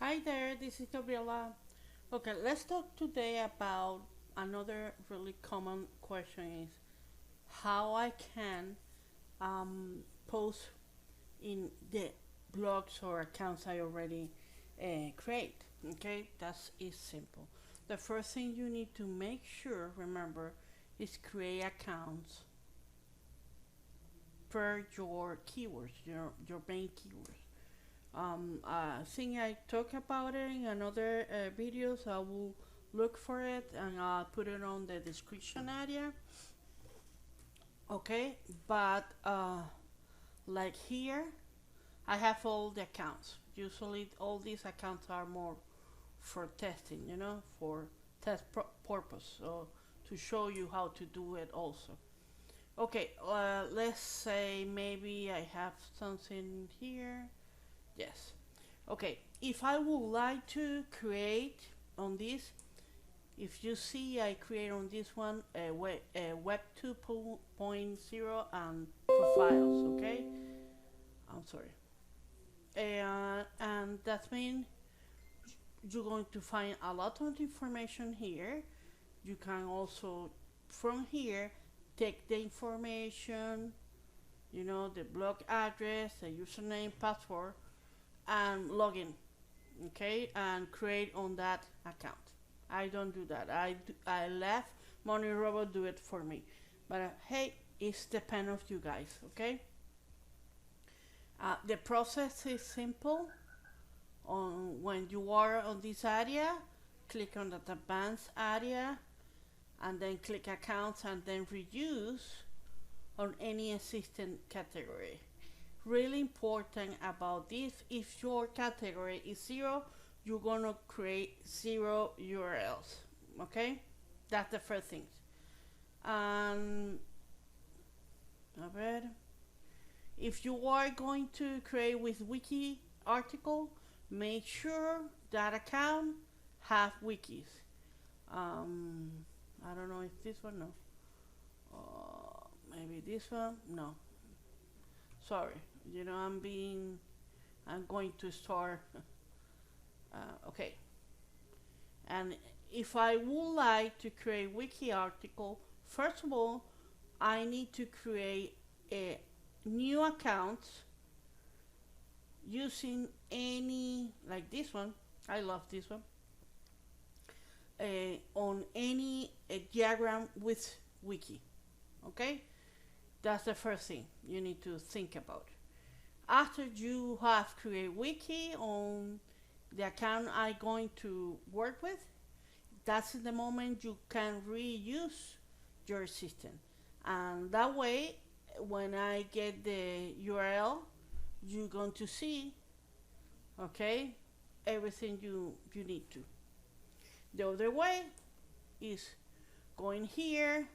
Hi there, this is Gabriela. Okay, let's talk today about another really common question is how I can post in the blogs or accounts I already create. Okay, that is simple. The first thing you need to make sure, remember, is create accounts per your keywords, your main keywords. I think I talk about it in another videos. I will look for it and I'll put it on the description area. Okay, but like here, I have all the accounts. Usually, all these accounts are more for testing, for purpose. So to show you how to do it also. Okay, let's say maybe I have something here. Yes. Okay, if I would like to create on this, if you see I create on this one web 2.0 and profiles, okay? I'm sorry. And that means you're going to find a lot of information here. You can also, from here, take the information, the blog address, the username, password, and log in, okay, and create on that account. I don't do that. I left Money Robot do it for me. But hey, it's depend of you guys, okay? The process is simple. When you are on this area, click on the advanced area, and then click accounts, and then reuse on any existing category. Really important about this, if your category is zero, you're gonna create zero URLs. Okay, that's the first thing. And a ver, if you are going to create with wiki article, make sure that account have wikis. I don't know if this one, no, maybe this one, no, sorry, I'm going to start. Okay, and if I would like to create wiki article, first of all, I need to create a new account using any, like this one. I love this one. On any diagram with wiki. Okay, that's the first thing you need to think about. After you have created wiki on the account I'm going to work with, that's the moment you can reuse your system. And that way, when I get the URL, you're going to see, okay, everything you need to. The other way is going here,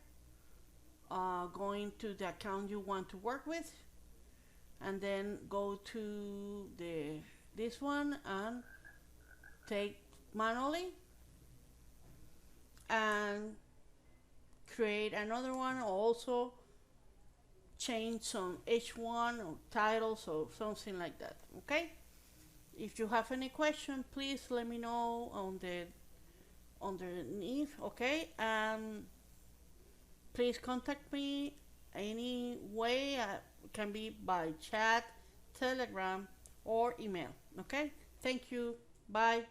going to the account you want to work with, and then go to this one and take manually and create another one. Also change some H1 or titles or something like that. Okay, if you have any question, please let me know on the underneath. Okay, and please contact me any way. Can be by chat, telegram, or email. Okay, thank you, bye.